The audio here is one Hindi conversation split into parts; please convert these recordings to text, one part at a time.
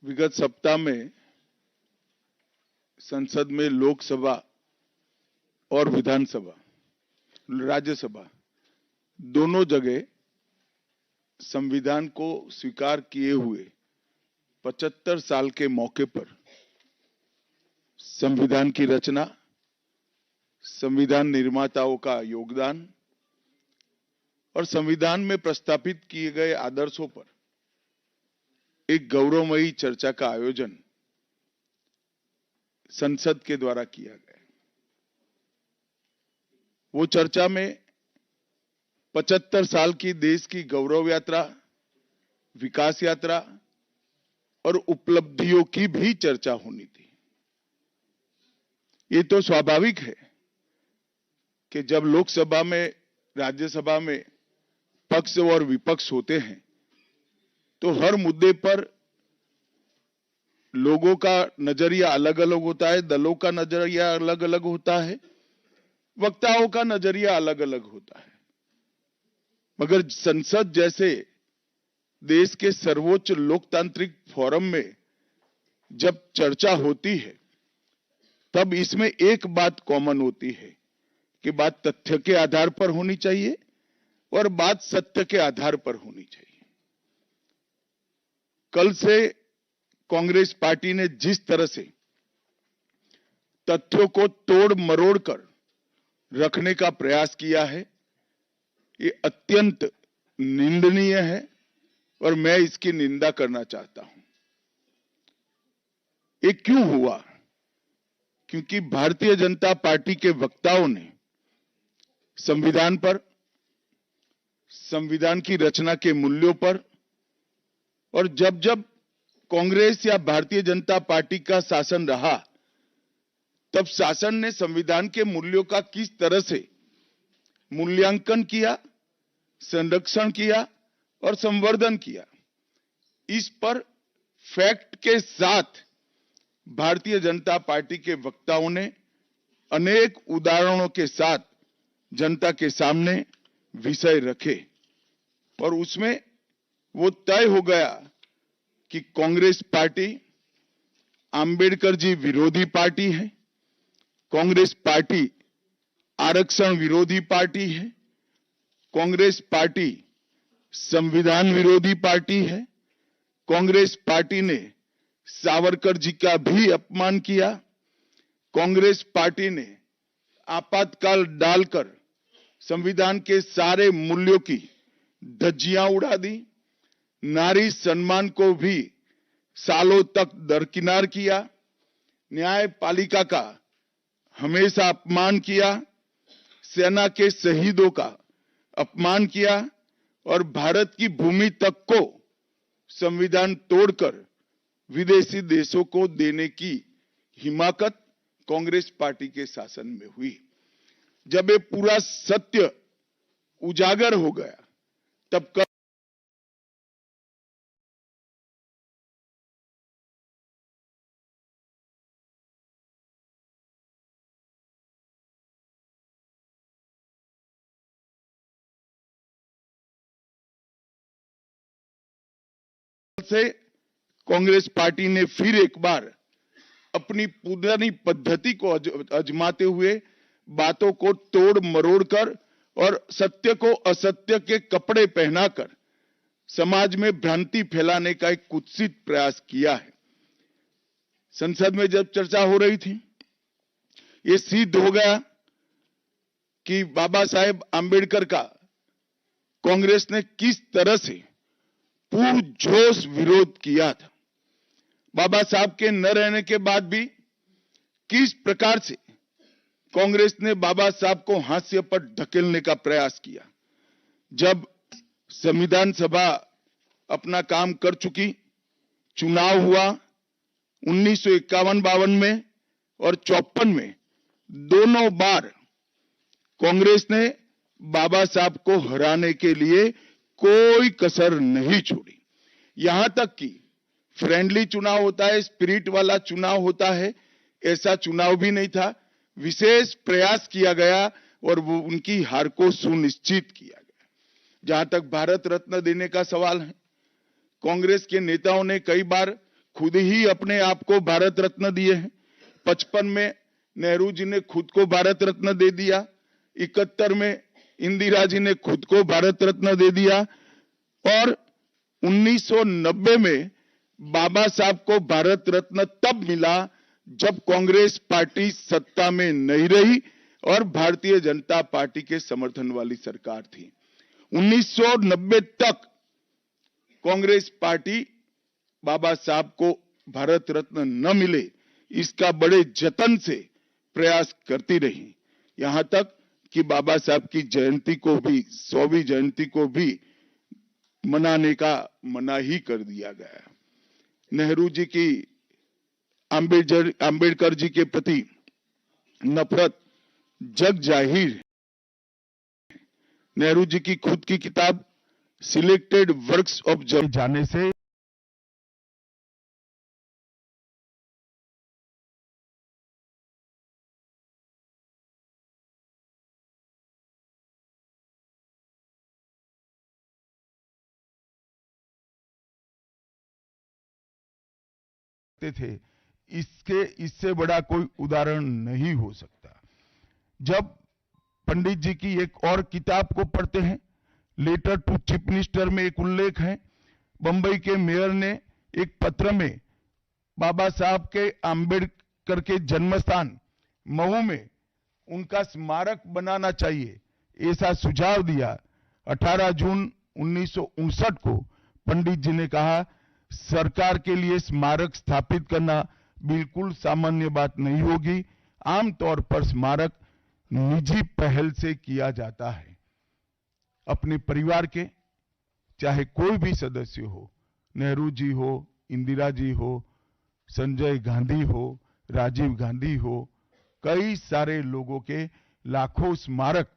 विगत सप्ताह में संसद में लोकसभा और विधानसभा, राज्यसभा दोनों जगह संविधान को स्वीकार किए हुए 75 साल के मौके पर संविधान की रचना, संविधान निर्माताओं का योगदान और संविधान में प्रस्तावित किए गए आदर्शों पर एक गौरवमयी चर्चा का आयोजन संसद के द्वारा किया गया। वो चर्चा में 75 साल की देश की गौरव यात्रा, विकास यात्रा और उपलब्धियों की भी चर्चा होनी थी। ये तो स्वाभाविक है कि जब लोकसभा में, राज्यसभा में पक्ष और विपक्ष होते हैं तो हर मुद्दे पर लोगों का नजरिया अलग अलग होता है, दलों का नजरिया अलग अलग होता है, वक्ताओं का नजरिया अलग अलग होता है। मगर संसद जैसे देश के सर्वोच्च लोकतांत्रिक फोरम में जब चर्चा होती है तब इसमें एक बात कॉमन होती है कि बात तथ्य के आधार पर होनी चाहिए और बात सत्य के आधार पर होनी चाहिए। कल से कांग्रेस पार्टी ने जिस तरह से तथ्यों को तोड़ मरोड़ कर रखने का प्रयास किया है, ये अत्यंत निंदनीय है और मैं इसकी निंदा करना चाहता हूं। ये क्यों हुआ? क्योंकि भारतीय जनता पार्टी के वक्ताओं ने संविधान पर, संविधान की रचना के मूल्यों पर और जब जब कांग्रेस या भारतीय जनता पार्टी का शासन रहा तब शासन ने संविधान के मूल्यों का किस तरह से मूल्यांकन किया, संरक्षण किया और संवर्धन किया, इस पर फैक्ट के साथ भारतीय जनता पार्टी के वक्ताओं ने अनेक उदाहरणों के साथ जनता के सामने विषय रखे और उसमें वो तय हो गया कि कांग्रेस पार्टी आंबेडकर जी विरोधी पार्टी है, कांग्रेस पार्टी आरक्षण विरोधी पार्टी है, कांग्रेस पार्टी संविधान विरोधी पार्टी है, कांग्रेस पार्टी ने सावरकर जी का भी अपमान किया, कांग्रेस पार्टी ने आपातकाल डालकर संविधान के सारे मूल्यों की धज्जियां उड़ा दी, नारी सम्मान को भी सालों तक दरकिनार किया, न्यायपालिका का हमेशा अपमान किया, सेना के शहीदों का अपमान किया और भारत की भूमि तक को संविधान तोड़कर विदेशी देशों को देने की हिमाकत कांग्रेस पार्टी के शासन में हुई। जब ये पूरा सत्य उजागर हो गया तब से कांग्रेस पार्टी ने फिर एक बार अपनी पुरानी पद्धति को आजमाते हुए बातों को तोड़ मरोड़ कर और सत्य को असत्य के कपड़े पहनाकर समाज में भ्रांति फैलाने का एक कुत्सित प्रयास किया है। संसद में जब चर्चा हो रही थी, ये सिद्ध हो गया कि बाबा साहेब आंबेडकर का कांग्रेस ने किस तरह से पुरजोश विरोध किया था। बाबा साहब के न रहने के बाद भी किस प्रकार से कांग्रेस ने बाबा साहब को हाशिए पर ढकेलने का प्रयास किया। जब संविधान सभा अपना काम कर चुकी, चुनाव हुआ 1951-52 में और 54 में, दोनों बार कांग्रेस ने बाबा साहब को हराने के लिए कोई कसर नहीं छोड़ी। यहां तक कि फ्रेंडली चुनाव होता है, स्पिरिट वाला चुनाव होता है, ऐसा चुनाव भी नहीं था। विशेष प्रयास किया गया और वो उनकी हार को सुनिश्चित किया गया। जहां तक भारत रत्न देने का सवाल है, कांग्रेस के नेताओं ने कई बार खुद ही अपने आप को भारत रत्न दिए हैं। 55 में नेहरू जी ने खुद को भारत रत्न दे दिया, 71 में इंदिरा जी ने खुद को भारत रत्न दे दिया और 1990 में बाबा साहब को भारत रत्न तब मिला जब कांग्रेस पार्टी सत्ता में नहीं रही और भारतीय जनता पार्टी के समर्थन वाली सरकार थी। 1990 तक कांग्रेस पार्टी बाबा साहब को भारत रत्न न मिले इसका बड़े जतन से प्रयास करती रही, यहां तक कि बाबा साहब की जयंती को भी 100वीं जयंती को भी मनाने का मना ही कर दिया गया। नेहरू जी की अंबेडकर जी के प्रति नफरत जग जाहिर है। नेहरू जी की खुद की किताब सिलेक्टेड वर्क्स ऑफ जाने से थे, इससे बड़ा कोई उदाहरण नहीं हो सकता। जब पंडित जी की एक और किताब को पढ़ते हैं, लेटर टू चीफ मिनिस्टर में एक उल्लेख है, बंबई के मेयर ने एक पत्र में बाबा साहब के आंबेडकर के जन्मस्थान महू में उनका स्मारक बनाना चाहिए ऐसा सुझाव दिया। 18 जून 1959 को पंडित जी ने कहा, सरकार के लिए स्मारक स्थापित करना बिल्कुल सामान्य बात नहीं होगी। आमतौर पर स्मारक निजी पहल से किया जाता है। अपने परिवार के चाहे कोई भी सदस्य हो, नेहरू जी हो, इंदिरा जी हो, संजय गांधी हो, राजीव गांधी हो, कई सारे लोगों के लाखों स्मारक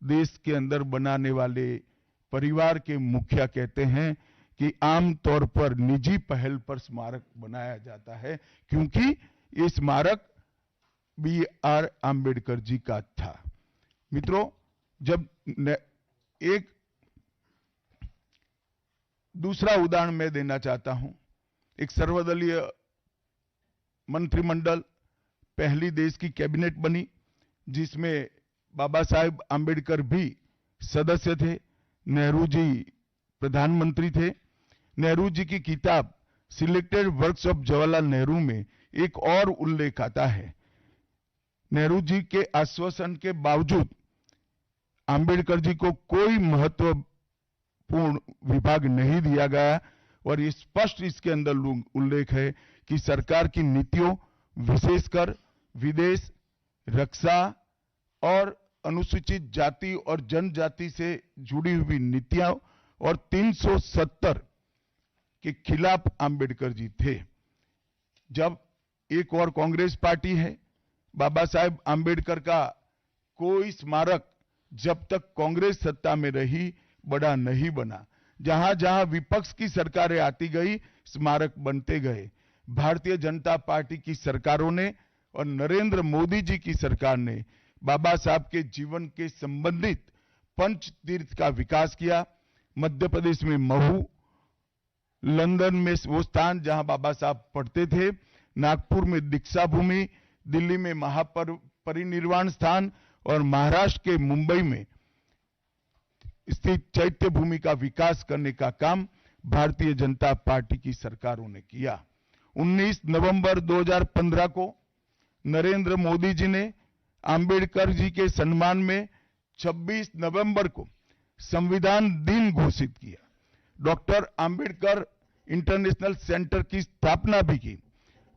देश के अंदर बनाने वाले परिवार के मुखिया कहते हैं कि आमतौर पर निजी पहल पर स्मारक बनाया जाता है, क्योंकि ये स्मारक B.R. आंबेडकर जी का था। मित्रों, जब एक दूसरा उदाहरण मैं देना चाहता हूं, एक सर्वदलीय मंत्रिमंडल पहली देश की कैबिनेट बनी जिसमें बाबा साहेब आंबेडकर भी सदस्य थे, नेहरू जी प्रधानमंत्री थे। नेहरू जी की किताब selected works of Jawaharlal Nehru में एक और उल्लेख आता है। नेहरू जी के आश्वासन के बावजूद आंबेडकर जी को कोई महत्वपूर्ण विभाग नहीं दिया गया और ये स्पष्ट इसके अंदर उल्लेख है कि सरकार की नीतियों, विशेषकर विदेश, रक्षा और अनुसूचित जाति और जनजाति से जुड़ी हुई नीतियां और 370 के खिलाफ आंबेडकर जी थे। जब एक और कांग्रेस पार्टी है, बाबा साहेब आंबेडकर का कोई स्मारक जब तक कांग्रेस सत्ता में रही बड़ा नहीं बना। जहां जहां विपक्ष की सरकारें आती गई, स्मारक बनते गए। भारतीय जनता पार्टी की सरकारों ने और नरेंद्र मोदी जी की सरकार ने बाबा साहब के जीवन के संबंधित पंच तीर्थ का विकास किया। मध्य प्रदेश में महू, लंदन में वो स्थान जहां बाबा साहब पढ़ते थे, नागपुर में दीक्षा भूमि, दिल्ली में महापरिनिर्वाण स्थान और महाराष्ट्र के मुंबई में स्थित चैत्य भूमि का विकास करने का काम भारतीय जनता पार्टी की सरकारों ने किया। 19 नवंबर 2015 को नरेंद्र मोदी जी ने आंबेडकर जी के सम्मान में 26 नवंबर को संविधान दिन घोषित किया। डॉक्टर आंबेडकर इंटरनेशनल सेंटर की स्थापना भी की।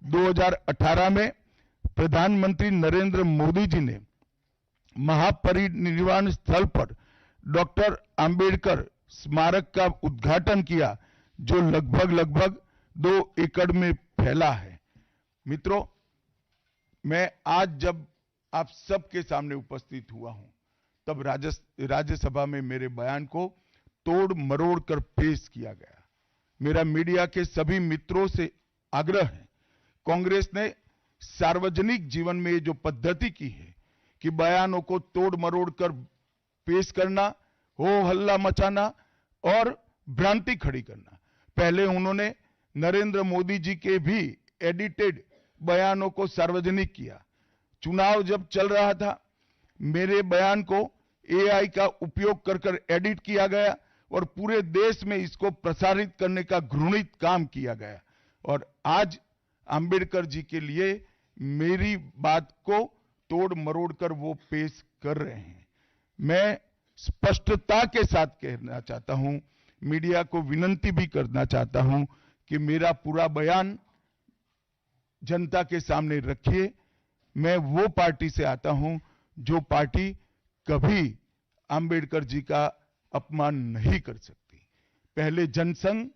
2018 में प्रधानमंत्री नरेंद्र मोदी जी ने महापरिनिर्वाण स्थल पर डॉक्टर आंबेडकर स्मारक का उद्घाटन किया, जो लगभग 2 एकड़ में फैला है। मित्रों, मैं आज जब आप सबके सामने उपस्थित हुआ हूं, तब राज्यसभा में मेरे बयान को तोड़ मरोड़ कर पेश किया गया। मेरा मीडिया के सभी मित्रों से आग्रह है, कांग्रेस ने सार्वजनिक जीवन में जो पद्धति की है कि बयानों को तोड़ मरोड़ कर पेश करना, हो हल्ला मचाना और भ्रांति खड़ी करना। पहले उन्होंने नरेंद्र मोदी जी के भी एडिटेड बयानों को सार्वजनिक किया। चुनाव जब चल रहा था, मेरे बयान को एआई का उपयोग कर एडिट किया गया और पूरे देश में इसको प्रसारित करने का घृणित काम किया गया। और आज अंबेडकर जी के लिए मेरी बात को तोड़ मरोड़ कर वो पेश कर रहे हैं। मैं स्पष्टता के साथ कहना चाहता हूं, मीडिया को विनती भी करना चाहता हूं कि मेरा पूरा बयान जनता के सामने रखिए। मैं वो पार्टी से आता हूं जो पार्टी कभी अंबेडकर जी का अपमान नहीं कर सकती। पहले जनसंघ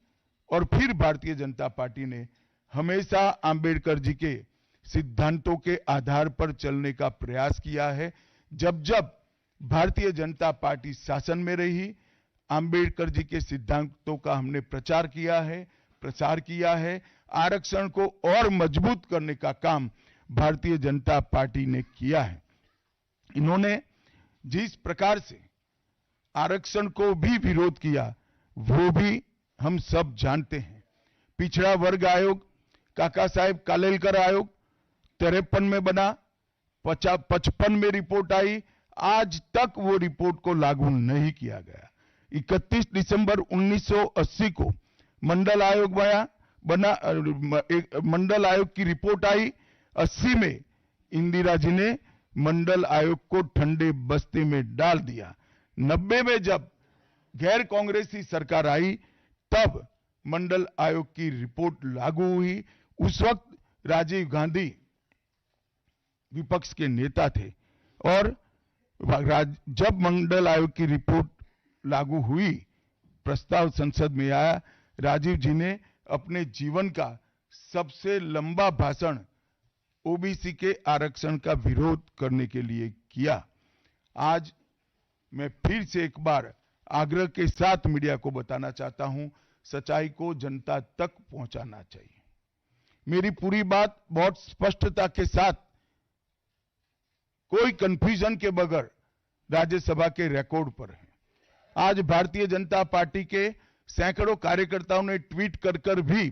और फिर भारतीय जनता पार्टी ने हमेशा अंबेडकर जी के सिद्धांतों के आधार पर चलने का प्रयास किया है। जब जब भारतीय जनता पार्टी शासन में रही, अंबेडकर जी के सिद्धांतों का हमने प्रचार किया है, प्रसार किया है। आरक्षण को और मजबूत करने का काम भारतीय जनता पार्टी ने किया है। इन्होंने जिस प्रकार से आरक्षण को भी विरोध किया, वो भी हम सब जानते हैं। पिछड़ा वर्ग आयोग, काका साहेब कालेलकर आयोग 53 में बना, 55 में रिपोर्ट आई, आज तक वो रिपोर्ट को लागू नहीं किया गया। 31 दिसंबर 1980 को मंडल आयोग बना, मंडल आयोग की रिपोर्ट आई। 80 में इंदिरा जी ने मंडल आयोग को ठंडे बस्ते में डाल दिया। 90 में जब गैर कांग्रेसी सरकार आई, तब मंडल आयोग की रिपोर्ट लागू हुई। उस वक्त राजीव गांधी विपक्ष के नेता थे और जब मंडल आयोग की रिपोर्ट लागू हुई, प्रस्ताव संसद में आया, राजीव जी ने अपने जीवन का सबसे लंबा भाषण ओबीसी के आरक्षण का विरोध करने के लिए किया। आज मैं फिर से एक बार आग्रह के साथ मीडिया को बताना चाहता हूं, सच्चाई को जनता तक पहुंचाना चाहिए। मेरी पूरी बात बहुत स्पष्टता के साथ, कोई कंफ्यूजन के बगैर राज्यसभा के रिकॉर्ड पर है। आज भारतीय जनता पार्टी के सैकड़ों कार्यकर्ताओं ने ट्वीट कर भी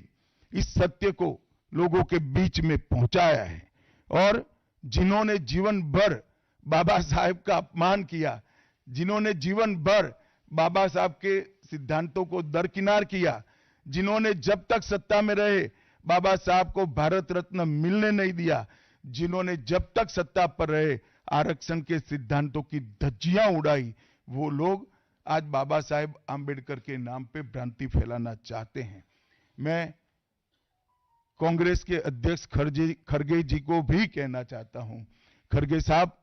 इस सत्य को लोगों के बीच में पहुंचाया है। और जिन्होंने जीवन भर बाबा साहेब का अपमान किया, जिन्होंने जीवन भर बाबा साहब के सिद्धांतों को दरकिनार किया, जिन्होंने जब तक सत्ता में रहे बाबा साहब को भारत रत्न मिलने नहीं दिया, जिन्होंने जब तक सत्ता पर रहे आरक्षण के सिद्धांतों की धज्जियां उड़ाई, वो लोग आज बाबा साहेब आंबेडकर के नाम पे भ्रांति फैलाना चाहते हैं। मैं कांग्रेस के अध्यक्ष खरगे जी को भी कहना चाहता हूं, खरगे साहब,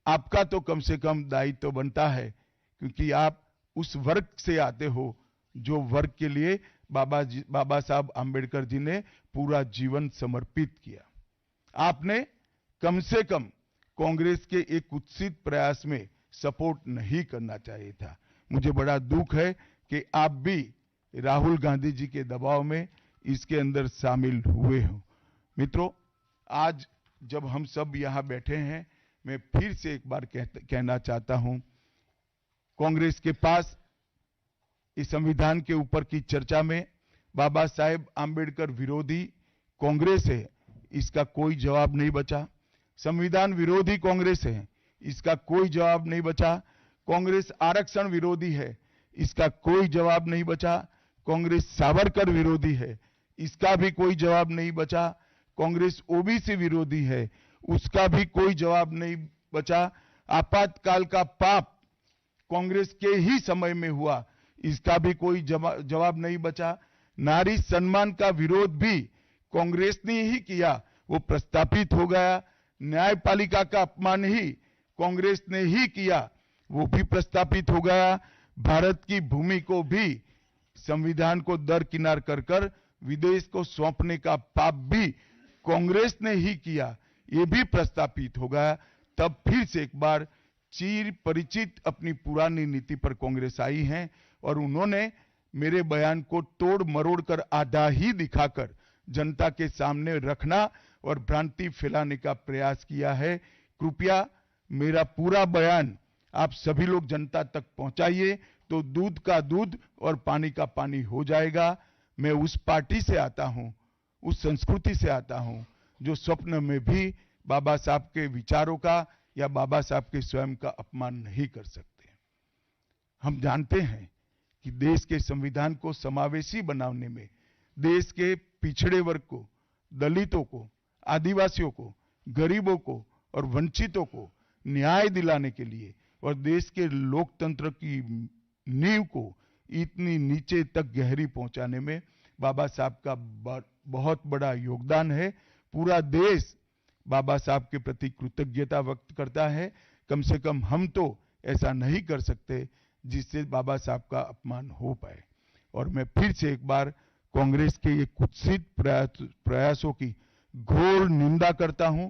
आपका तो कम से कम दायित्व तो बनता है, क्योंकि आप उस वर्ग से आते हो जो वर्ग के लिए बाबा साहब आंबेडकर जी ने पूरा जीवन समर्पित किया। आपने कम से कम कांग्रेस के एक कुत्सित प्रयास में सपोर्ट नहीं करना चाहिए था। मुझे बड़ा दुख है कि आप भी राहुल गांधी जी के दबाव में इसके अंदर शामिल हुए हो। मित्रों, आज जब हम सब यहां बैठे हैं, मैं फिर से एक बार कहना चाहता हूं, कांग्रेस के पास इस संविधान के ऊपर की चर्चा में बाबा साहेब आंबेडकर विरोधी कांग्रेस है, इसका कोई जवाब नहीं बचा। संविधान विरोधी कांग्रेस है, इसका कोई जवाब नहीं बचा। कांग्रेस आरक्षण विरोधी है, इसका कोई जवाब नहीं बचा। कांग्रेस सावरकर विरोधी है, इसका भी कोई जवाब नहीं बचा। कांग्रेस ओबीसी विरोधी है, उसका भी कोई जवाब नहीं बचा। आपातकाल का पाप कांग्रेस के ही समय में हुआ, इसका भी कोई जवाब नहीं बचा। नारी सम्मान का विरोध भी कांग्रेस ने ही किया, वो प्रस्तापित हो गया। न्यायपालिका का अपमान ही कांग्रेस ने ही किया, वो भी प्रस्तापित हो गया। भारत की भूमि को भी संविधान को दरकिनार कर विदेश को सौंपने का पाप भी कांग्रेस ने ही किया, ये भी प्रस्तापित हो गया। तब फिर से एक बार चिर परिचित अपनी पुरानी नीति पर कांग्रेस आई है और उन्होंने मेरे बयान को तोड़ मरोड़ कर आधा ही दिखाकर जनता के सामने रखना और भ्रांति फैलाने का प्रयास किया है। कृपया मेरा पूरा बयान आप सभी लोग जनता तक पहुंचाइए, तो दूध का दूध और पानी का पानी हो जाएगा। मैं उस पार्टी से आता हूं, उस संस्कृति से आता हूं जो स्वप्न में भी बाबा साहब के विचारों का या बाबा साहब के स्वयं का अपमान नहीं कर सकते। हम जानते हैं कि देश के संविधान को समावेशी बनाने में देश के पिछड़े वर्ग को, दलितों को, आदिवासियों को, गरीबों को और वंचितों को न्याय दिलाने के लिए और देश के लोकतंत्र की नींव को इतनी नीचे तक गहरी पहुंचाने में बाबा साहब का बहुत बड़ा योगदान है। पूरा देश बाबा साहब के प्रति कृतज्ञता व्यक्त करता है। कम से कम हम तो ऐसा नहीं कर सकते जिससे बाबा साहब का अपमान हो पाए। और मैं फिर से एक बार कांग्रेस के ये कुत्सित प्रयासों की घोर निंदा करता हूं